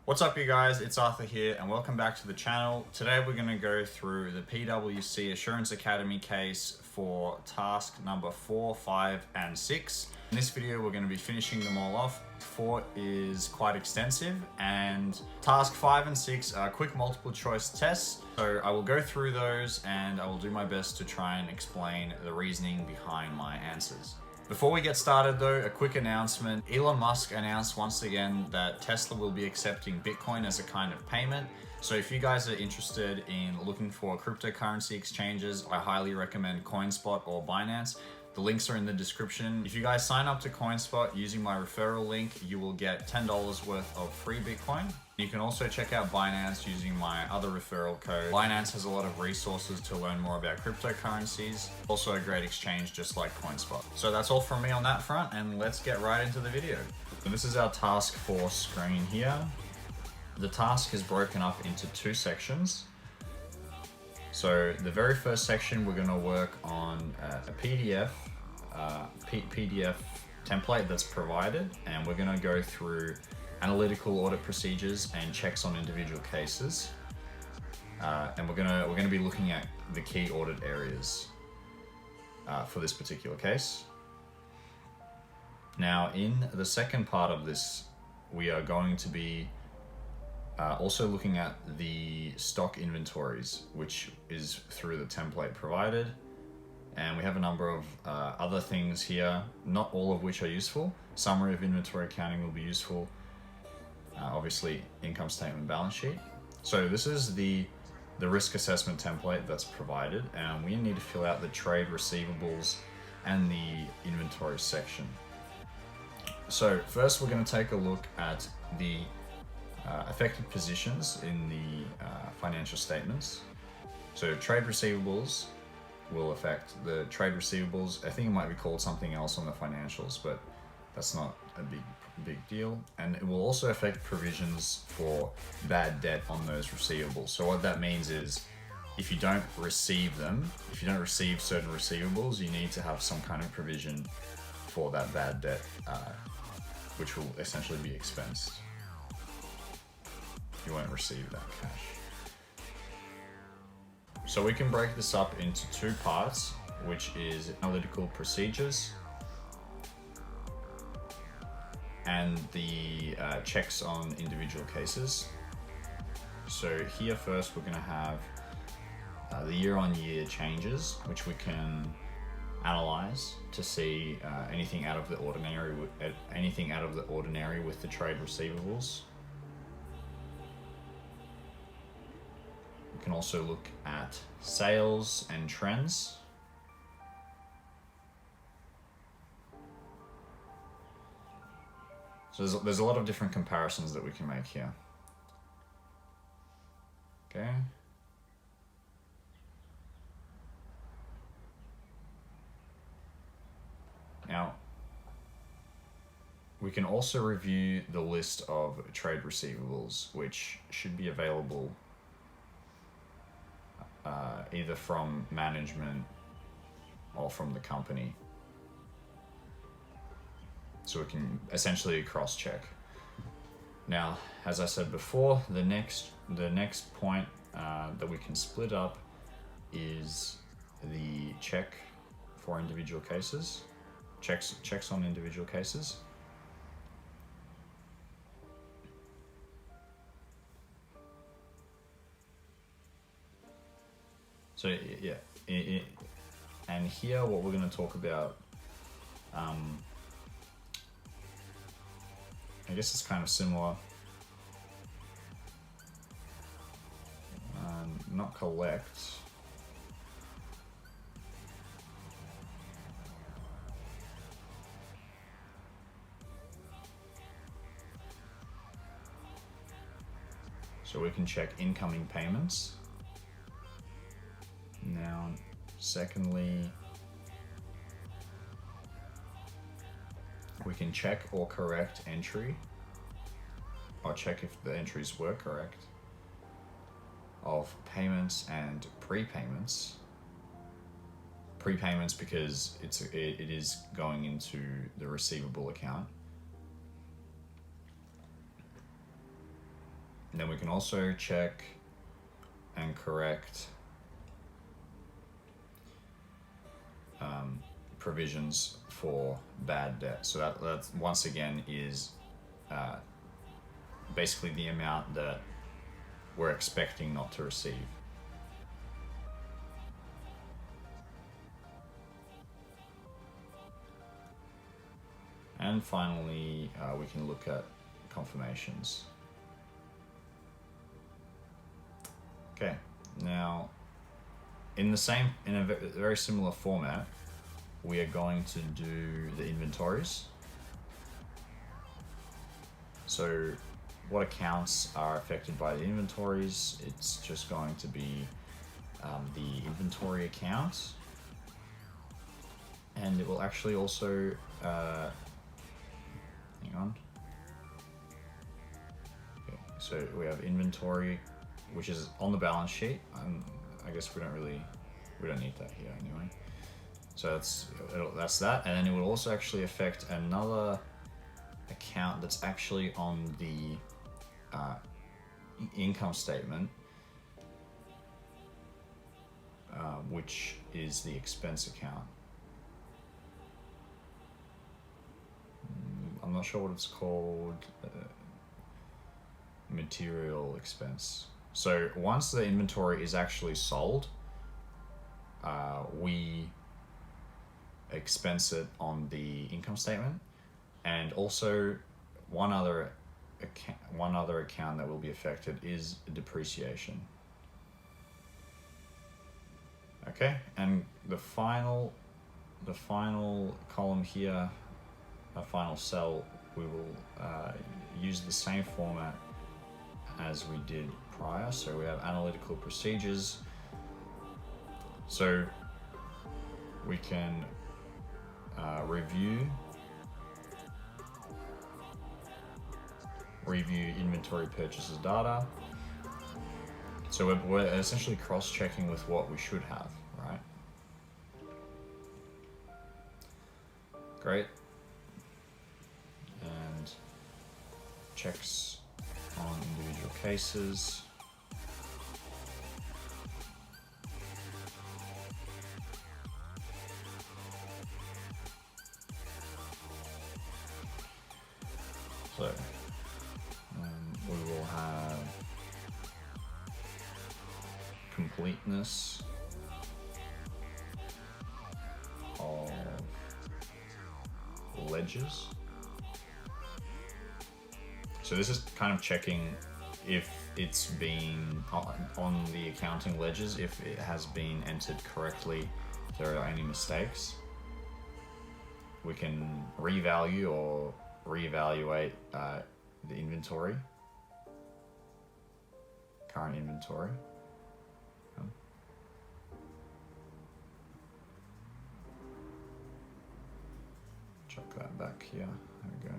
What's up you guys, it's Arthur here and welcome back to the channel. Today we're going to go through the PwC Assurance Academy case for task number 4, 5 and 6. In this video we're going to be finishing them all off. 4 is quite extensive and task 5 and 6 are quick multiple choice tests. So I will go through those and I will do my best to try and explain the reasoning behind my answers. Before we get started though, a quick announcement. Elon Musk announced once again that Tesla will be accepting Bitcoin as a kind of payment. So if you guys are interested in looking for cryptocurrency exchanges, I highly recommend CoinSpot or Binance. The links are in the description. If you guys sign up to CoinSpot using my referral link, you will get $10 worth of free Bitcoin. You can also check out Binance using my other referral code. Binance has a lot of resources to learn more about cryptocurrencies. Also a great exchange just like CoinSpot. So that's all from me on that front and let's get right into the video. So this is our task 4 screen here. The task is broken up into 2 sections. So the very first section we're going to work on a PDF template that's provided, and we're going to go through analytical audit procedures and checks on individual cases, and we're going to be looking at the key audit areas for this particular case. Now in the second part of this we are going to be also looking at the stock inventories, which is through the template provided. And we have a number of other things here, not all of which are useful. Summary of inventory accounting will be useful. Obviously, income statement, balance sheet. So this is the risk assessment template that's provided, and we need to fill out the trade receivables and the inventory section. So first we're going to take a look at the affected positions in the financial statements. So trade receivables will affect the trade receivables. I think it might be called something else on the financials, but that's not a big deal. And it will also affect provisions for bad debt on those receivables. So what that means is if you don't receive them, if you don't receive certain receivables, you need to have some kind of provision for that bad debt, which will essentially be expensed. You won't receive that cash. So we can break this up into 2 parts, which is analytical procedures and the checks on individual cases. So here first we're going to have the year-on-year changes, which we can analyze to see anything out of the ordinary with the trade receivables. We can also look at sales and trends. So there's a lot of different comparisons that we can make here. Okay. Now, we can also review the list of trade receivables, which should be available either from management or from the company. So we can essentially cross-check. Now, as I said before, the next point that we can split up is the check for individual cases, checks on individual cases. So yeah, and here what we're going to talk about, I guess it's kind of similar, not collect, so we can check incoming payments. Now, secondly, we can check or correct entry, or check if the entries were correct, of payments and prepayments. Prepayments because it is going into the receivable account. And then we can also check and correct provisions for bad debt. So that once again is basically the amount that we're expecting not to receive. And finally, we can look at confirmations. Okay, now in a very similar format, we are going to do the inventories. So what accounts are affected by the inventories? It's just going to be the inventory account, and it will actually also hang on. Okay, so we have inventory, which is on the balance sheet. I guess we don't need that here anyway. So that's that, and then it will also actually affect another account that's actually on the income statement, which is the expense account. I'm not sure what it's called. Material expense. So once the inventory is actually sold, we expense it on the income statement, and also one other account that will be affected is depreciation. Okay, and the final column here, a final cell, we will use the same format as we did prior. So we have analytical procedures. So we can review inventory purchases data. So we're essentially cross-checking with what we should have, right? Great. And checks on individual cases. So we will have completeness of ledgers. So this is kind of checking if it's been on the accounting ledgers, if it has been entered correctly, if there are any mistakes. We can revalue or reevaluate the inventory, current inventory. Chuck that back here. There we go.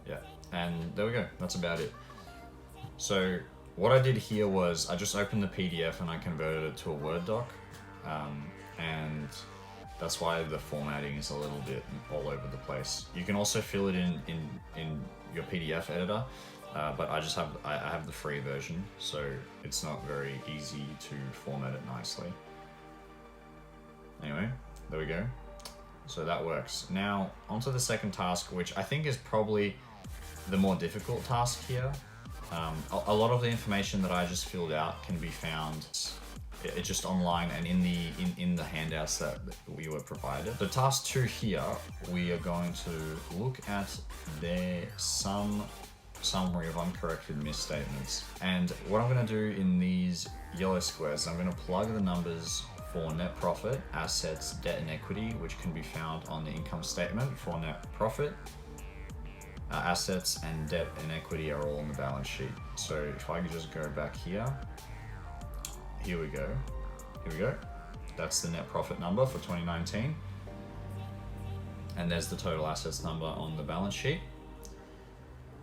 Yeah, and there we go. That's about it. So what I did here was I just opened the PDF and I converted it to a Word doc, and that's why the formatting is a little bit all over the place. You can also fill it in your PDF editor, but I have the free version, so it's not very easy to format it nicely. Anyway, there we go. So that works. Now onto the second task, which I think is probably the more difficult task here. A lot of the information that I just filled out can be found it's just online and in the handouts that we were provided. So task 2 here, we are going to look at their summary of uncorrected misstatements. And what I'm going to do in these yellow squares, I'm going to plug the numbers for net profit, assets, debt and equity, which can be found on the income statement for net profit. Assets and debt and equity are all on the balance sheet. So if I could just go back here, here we go. That's the net profit number for 2019. And there's the total assets number on the balance sheet.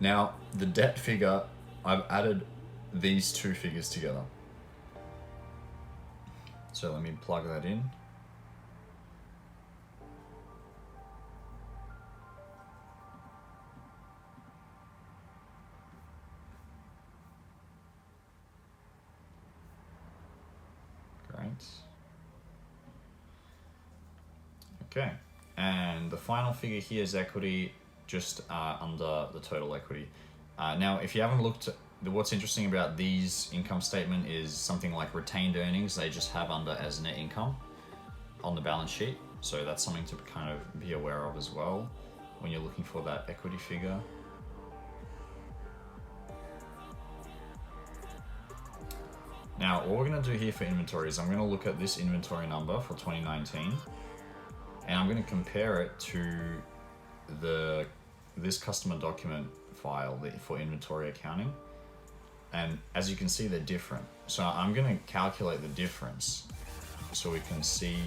Now, the debt figure, I've added these two figures together. So let me plug that in. Okay, and the final figure here is equity, just under the total equity. Now, if you haven't looked, what's interesting about these income statement is something like retained earnings, they just have under as net income on the balance sheet. So that's something to kind of be aware of as well when you're looking for that equity figure. Now, what we're gonna do here for inventory is I'm gonna look at this inventory number for 2019, and I'm gonna compare it to this customer document file for inventory accounting. And as you can see, they're different. So I'm gonna calculate the difference so we can see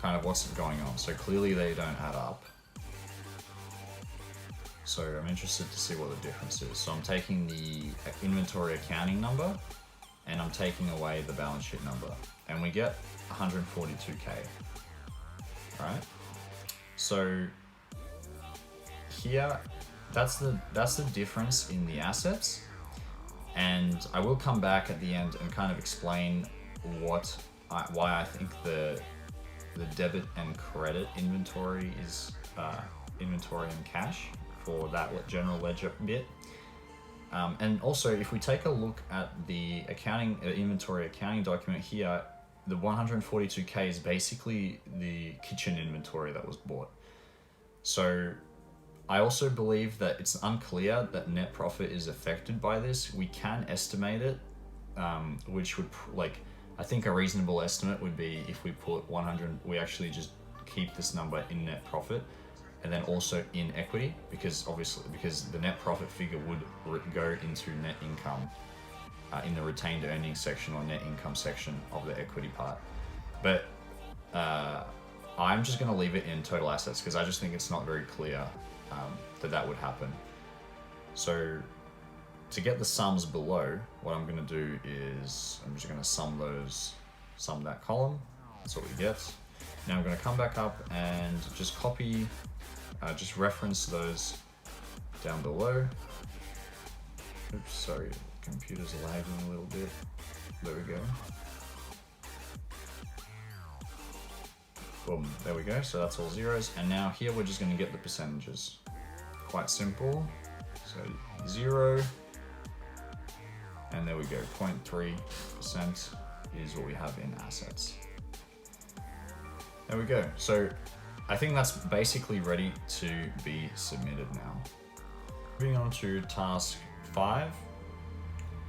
kind of what's going on. So clearly they don't add up. So I'm interested to see what the difference is. So I'm taking the inventory accounting number and I'm taking away the balance sheet number, and we get 142K, right? So here, that's the difference in the assets. And I will come back at the end and kind of explain why I think the debit and credit inventory is inventory and cash for that general ledger bit. And also, if we take a look at the inventory accounting document here, the 142K is basically the kitchen inventory that was bought. So I also believe that it's unclear that net profit is affected by this. We can estimate it, which would I think a reasonable estimate would be if we put 100, we actually just keep this number in net profit and then also in equity, because the net profit figure would go into net income in the retained earnings section or net income section of the equity part. But I'm just going to leave it in total assets because I just think it's not very clear that would happen. So to get the sums below, what I'm going to do is I'm just going to sum that column. That's what we get. Now I'm going to come back up and just copy, just reference those down below. Oops, sorry, computer's lagging a little bit. There we go. Boom, there we go. So that's all zeros. And now here we're just going to get the percentages. Quite simple. So 0, and there we go. 0.3% is what we have in assets. There we go. So I think that's basically ready to be submitted now. Moving on to task 5,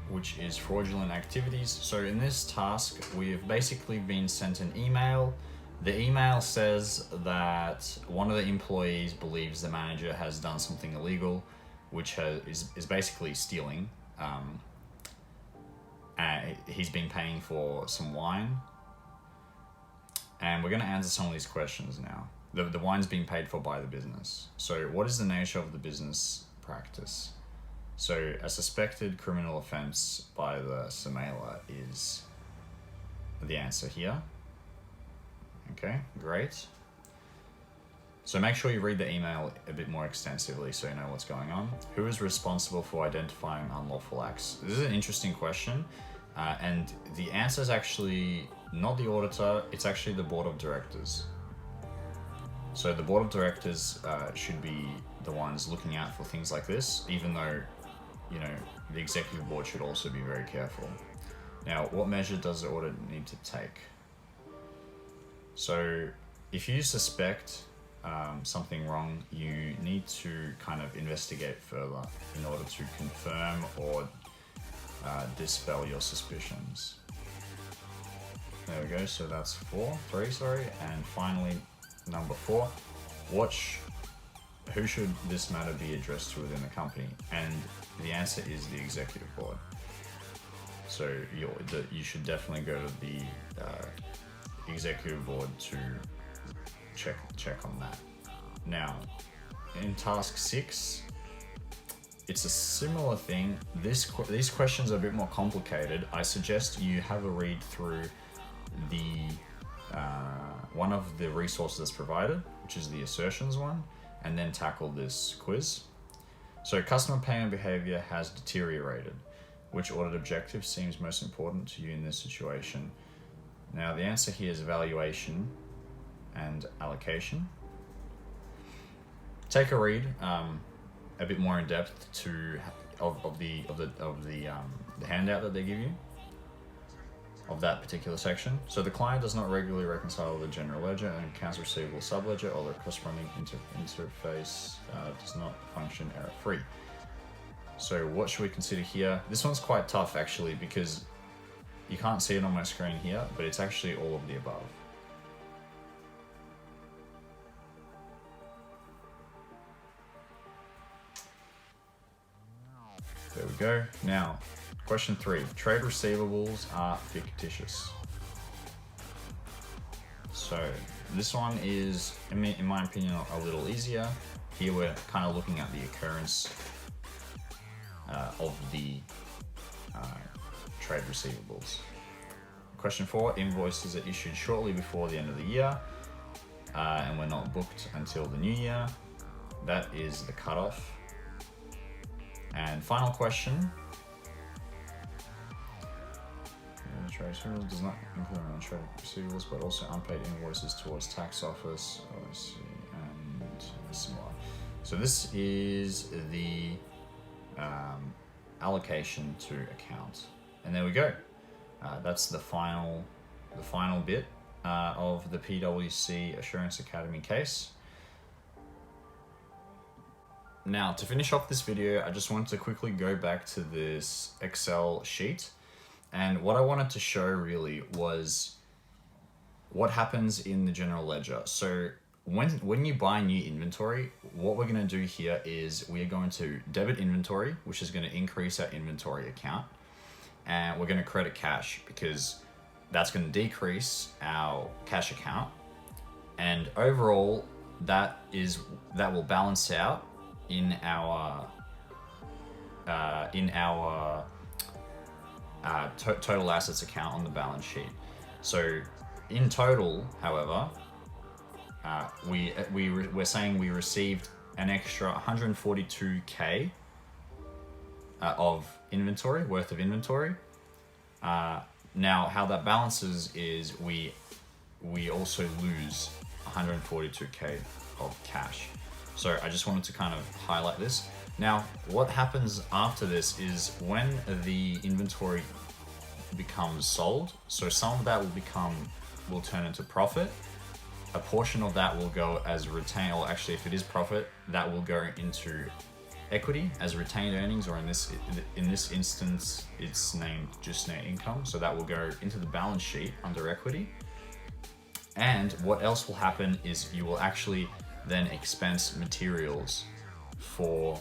which is fraudulent activities. So in this task, we've basically been sent an email. The email says that one of the employees believes the manager has done something illegal, which is basically stealing. He's been paying for some wine. And we're going to answer some of these questions now. The wine's being paid for by the business. So what is the nature of the business practice? So a suspected criminal offense by the surveiller is the answer here. Okay, great. So make sure you read the email a bit more extensively so you know what's going on. Who is responsible for identifying unlawful acts? This is an interesting question. And the answer is actually not the auditor, it's actually the board of directors. So the board of directors should be the ones looking out for things like this, even though, the executive board should also be very careful. Now, what measure does the audit need to take? So if you suspect something wrong, you need to kind of investigate further in order to confirm or dispel your suspicions. There we go, so that's 3, and finally number 4, who should this matter be addressed to within the company? And the answer is the executive board. So you should definitely go to the executive board to check on that. Now, in task 6, it's a similar thing. These questions are a bit more complicated. I suggest you have a read through one of the resources that's provided, which is the assertions one, and then tackle this quiz. So customer payment behavior has deteriorated. Which audit objective seems most important to you in this situation? Now the answer here is evaluation and allocation. Take a read a bit more in depth of the handout that they give you of that particular section. So the client does not regularly reconcile the general ledger and accounts receivable subledger, or the corresponding interface does not function error-free. So what should we consider here? This one's quite tough actually, because you can't see it on my screen here, but it's actually all of the above. There we go. Now, question 3. Trade receivables are fictitious. So this one is, in my opinion, a little easier. Here we're kind of looking at the occurrence of the trade receivables. Question 4. Invoices are issued shortly before the end of the year and were not booked until the new year. That is the cutoff. And final question. Trade receivables does not include trade receivables, but also unpaid invoices towards tax office, OIC, and similar. So this is the allocation to account, and there we go. That's the final bit of the PwC Assurance Academy case. Now, to finish off this video, I just wanted to quickly go back to this Excel sheet. And what I wanted to show really was what happens in the general ledger. So when you buy new inventory, what we're going to do here is we are going to debit inventory, which is going to increase our inventory account. And we're going to credit cash because that's going to decrease our cash account. And overall, that will balance out in our total assets account on the balance sheet. So in total, however, we're saying we received an extra 142K of inventory, worth of inventory. Now, how that balances is we also lose 142K of cash. So I just wanted to kind of highlight this. Now, what happens after this is when the inventory becomes sold, so some of that will turn into profit. A portion of that will go as retained, or actually if it is profit, that will go into equity as retained earnings, or in this instance, it's named just net income. So that will go into the balance sheet under equity. And what else will happen is you will actually then expense materials for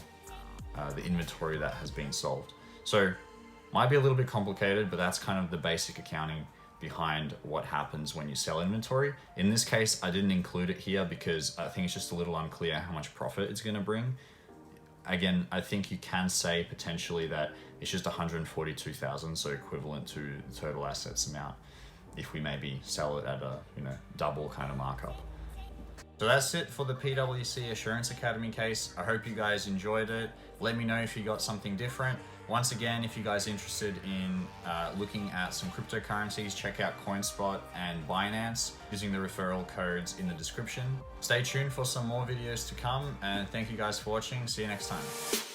the inventory that has been sold. So might be a little bit complicated, but that's kind of the basic accounting behind what happens when you sell inventory. In this case, I didn't include it here because I think it's just a little unclear how much profit it's going to bring. Again, I think you can say potentially that it's just 142,000, so equivalent to the total assets amount if we maybe sell it at a double kind of markup. So that's it for the PwC Assurance Academy case. I hope you guys enjoyed it. Let me know if you got something different. Once again, if you guys are interested in looking at some cryptocurrencies, check out CoinSpot and Binance using the referral codes in the description. Stay tuned for some more videos to come, and thank you guys for watching. See you next time.